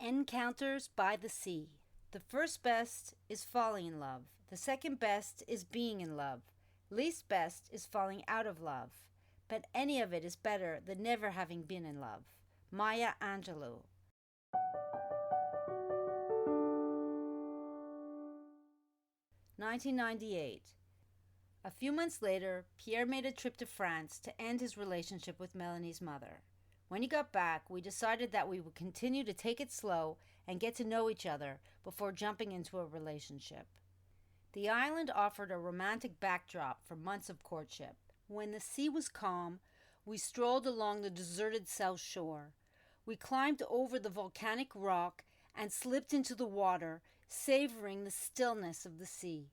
Encounters by the sea. The first best is falling in love. The second best is being in love. Least best is falling out of love. But any of it is better than never having been in love. Maya Angelou. (1998). A few months later, Pierre made a trip to France to end his relationship with Melanie's mother. When he got back, we decided that we would continue to take it slow and get to know each other before jumping into a relationship. The island offered a romantic backdrop for months of courtship. When the sea was calm, we strolled along the deserted south shore. We climbed over the volcanic rock and slipped into the water, savoring the stillness of the sea.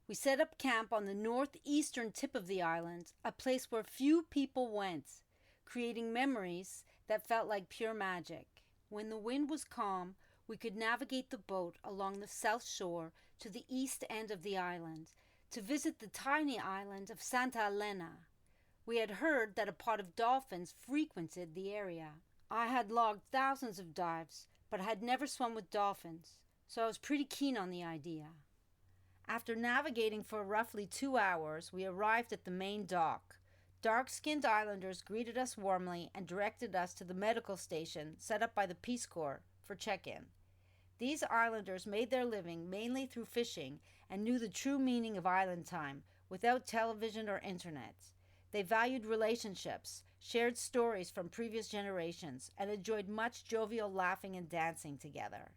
We set up camp on the northeastern tip of the island, a place where few people went, creating memories that felt like pure magic. When the wind was calm, we could navigate the boat along the south shore to the east end of the island to visit the tiny island of Santa Elena. We had heard that a pod of dolphins frequented the area. I had logged thousands of dives, but had never swum with dolphins, so I was pretty keen on the idea. After navigating for roughly 2 hours, we arrived at the main dock. Dark-skinned islanders greeted us warmly and directed us to the medical station set up by the Peace Corps for check-in. These islanders made their living mainly through fishing and knew the true meaning of island time without television or internet. They valued relationships, shared stories from previous generations, and enjoyed much jovial laughing and dancing together.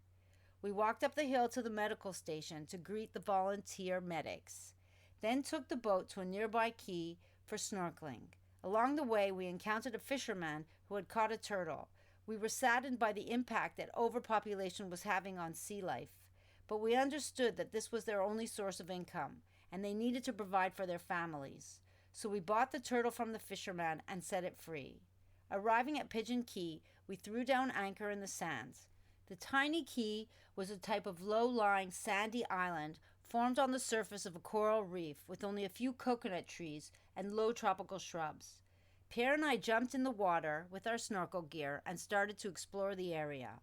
We walked up the hill to the medical station to greet the volunteer medics, then took the boat to a nearby quay for snorkeling. Along the way, we encountered a fisherman who had caught a turtle. We were saddened by the impact that overpopulation was having on sea life, but we understood that this was their only source of income, and they needed to provide for their families. So we bought the turtle from the fisherman and set it free. Arriving at Pigeon Key, we threw down anchor in the sands. The tiny key was a type of low-lying sandy island formed on the surface of a coral reef with only a few coconut trees and low tropical shrubs. Pierre and I jumped in the water with our snorkel gear and started to explore the area.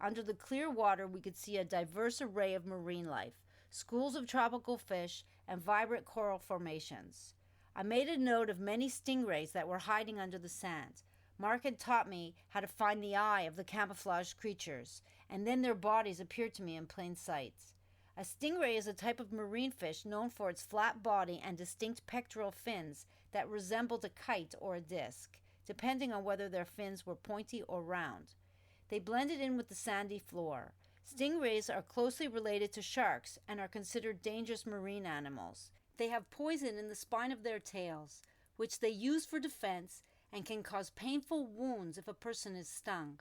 Under the clear water, we could see a diverse array of marine life, schools of tropical fish, and vibrant coral formations. I made a note of many stingrays that were hiding under the sand. Mark had taught me how to find the eye of the camouflaged creatures, and then their bodies appeared to me in plain sight. A stingray is a type of marine fish known for its flat body and distinct pectoral fins that resembled a kite or a disc, depending on whether their fins were pointy or round. They blended in with the sandy floor. Stingrays are closely related to sharks and are considered dangerous marine animals. They have poison in the spine of their tails, which they use for defense and can cause painful wounds if a person is stung.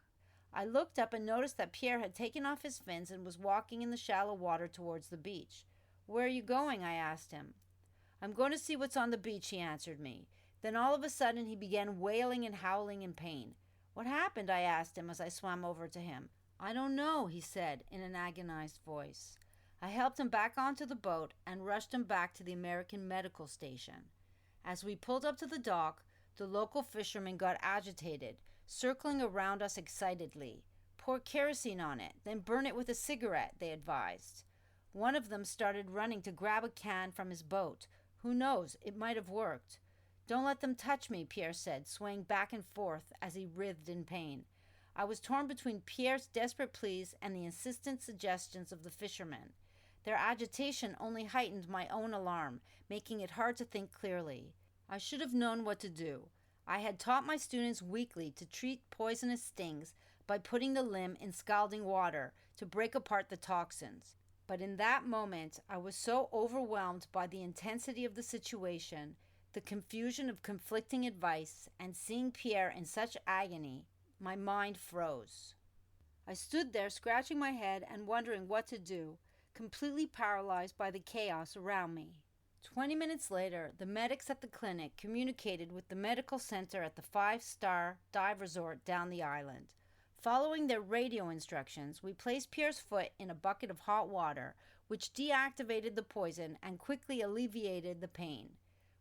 I looked up and noticed that Pierre had taken off his fins and was walking in the shallow water towards the beach. "Where are you going?" I asked him. "I'm going to see what's on the beach," he answered me. Then all of a sudden he began wailing and howling in pain. "What happened?" I asked him as I swam over to him. "I don't know," he said in an agonized voice. I helped him back onto the boat and rushed him back to the American medical station. As we pulled up to the dock, the local fishermen got agitated, circling around us excitedly. "Pour kerosene on it, then burn it with a cigarette," they advised. One of them started running to grab a can from his boat. Who knows, it might have worked. "Don't let them touch me," Pierre said, swaying back and forth as he writhed in pain. I was torn between Pierre's desperate pleas and the insistent suggestions of the fishermen. Their agitation only heightened my own alarm, making it hard to think clearly. I should have known what to do. I had taught my students weekly to treat poisonous stings by putting the limb in scalding water to break apart the toxins. But in that moment, I was so overwhelmed by the intensity of the situation, the confusion of conflicting advice, and seeing Pierre in such agony, my mind froze. I stood there scratching my head and wondering what to do, completely paralyzed by the chaos around me. 20 minutes later, the medics at the clinic communicated with the medical center at the 5-star dive resort down the island. Following their radio instructions, we placed Pierre's foot in a bucket of hot water, which deactivated the poison and quickly alleviated the pain.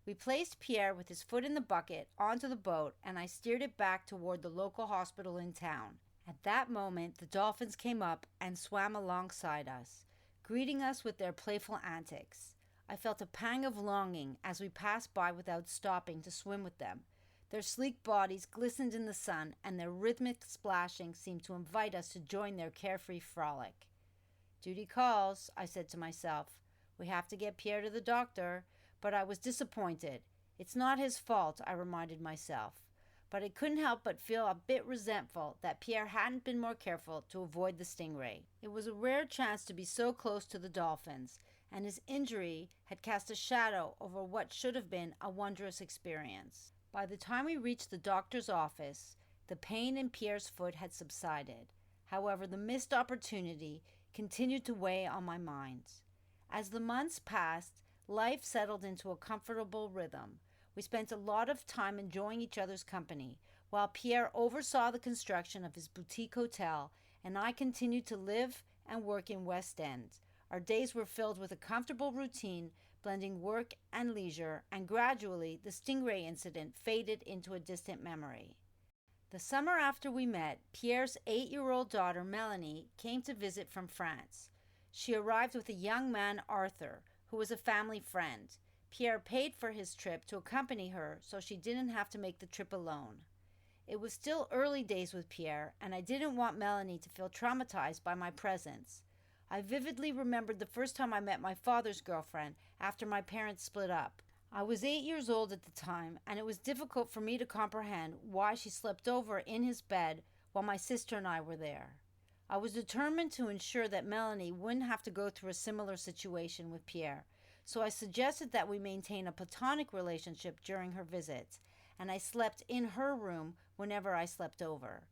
We placed Pierre with his foot in the bucket onto the boat, and I steered it back toward the local hospital in town. At that moment, the dolphins came up and swam alongside us, greeting us with their playful antics. I felt a pang of longing as we passed by without stopping to swim with them. Their sleek bodies glistened in the sun, and their rhythmic splashing seemed to invite us to join their carefree frolic. "Duty calls," I said to myself. "We have to get Pierre to the doctor." But I was disappointed. It's not his fault, I reminded myself. But I couldn't help but feel a bit resentful that Pierre hadn't been more careful to avoid the stingray. It was a rare chance to be so close to the dolphins, and his injury had cast a shadow over what should have been a wondrous experience. By the time we reached the doctor's office, the pain in Pierre's foot had subsided. However, the missed opportunity continued to weigh on my mind. As the months passed, life settled into a comfortable rhythm. We spent a lot of time enjoying each other's company, while Pierre oversaw the construction of his boutique hotel, and I continued to live and work in West End. Our days were filled with a comfortable routine, blending work and leisure, and gradually the stingray incident faded into a distant memory. The summer after we met, Pierre's 8-year-old daughter, Melanie, came to visit from France. She arrived with a young man, Arthur, who was a family friend. Pierre paid for his trip to accompany her so she didn't have to make the trip alone. It was still early days with Pierre, and I didn't want Melanie to feel traumatized by my presence. I vividly remembered the first time I met my father's girlfriend after my parents split up. I was 8 years old at the time, and it was difficult for me to comprehend why she slept over in his bed while my sister and I were there. I was determined to ensure that Melanie wouldn't have to go through a similar situation with Pierre, so I suggested that we maintain a platonic relationship during her visits, and I slept in her room whenever I slept over.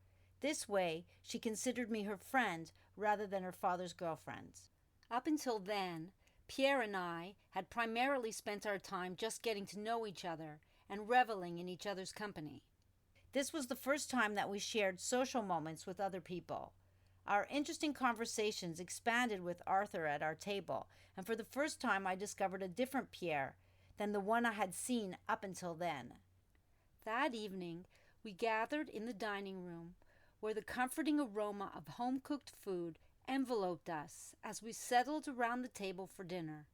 This way, she considered me her friend rather than her father's girlfriend. Up until then, Pierre and I had primarily spent our time just getting to know each other and reveling in each other's company. This was the first time that we shared social moments with other people. Our interesting conversations expanded with Arthur at our table, and for the first time I discovered a different Pierre than the one I had seen up until then. That evening, we gathered in the dining room, where the comforting aroma of home-cooked food enveloped us as we settled around the table for dinner.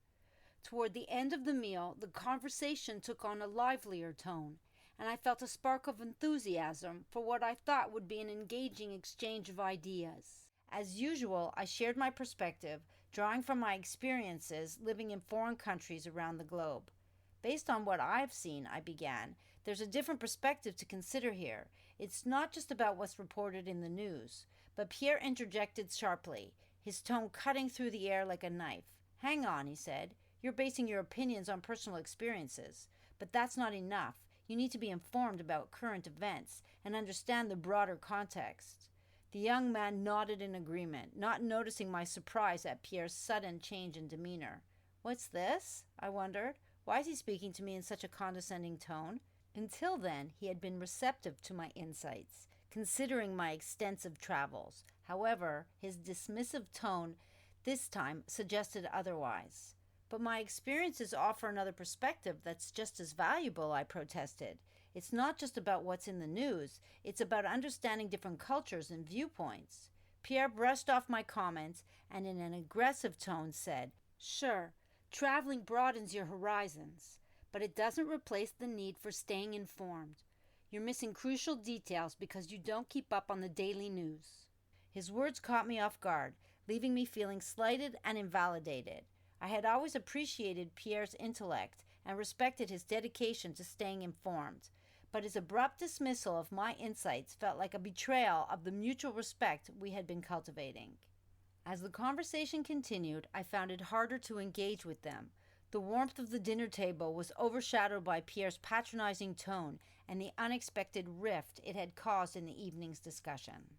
Toward the end of the meal, the conversation took on a livelier tone, and I felt a spark of enthusiasm for what I thought would be an engaging exchange of ideas. As usual, I shared my perspective, drawing from my experiences living in foreign countries around the globe. Based on what I've seen, I began, there's a different perspective to consider here. It's not just about what's reported in the news. But Pierre interjected sharply, his tone cutting through the air like a knife. "Hang on," he said. "You're basing your opinions on personal experiences. But that's not enough. You need to be informed about current events and understand the broader context." The young man nodded in agreement, not noticing my surprise at Pierre's sudden change in demeanor. "What's this?" I wondered. "Why is he speaking to me in such a condescending tone?" Until then, he had been receptive to my insights, considering my extensive travels. However, his dismissive tone this time suggested otherwise. "But my experiences offer another perspective that's just as valuable," I protested. "It's not just about what's in the news. It's about understanding different cultures and viewpoints." Pierre brushed off my comments and in an aggressive tone said, "Sure, traveling broadens your horizons, but it doesn't replace the need for staying informed. You're missing crucial details because you don't keep up on the daily news." His words caught me off guard, leaving me feeling slighted and invalidated. I had always appreciated Pierre's intellect and respected his dedication to staying informed, but his abrupt dismissal of my insights felt like a betrayal of the mutual respect we had been cultivating. As the conversation continued, I found it harder to engage with them. The warmth of the dinner table was overshadowed by Pierre's patronizing tone and the unexpected rift it had caused in the evening's discussion.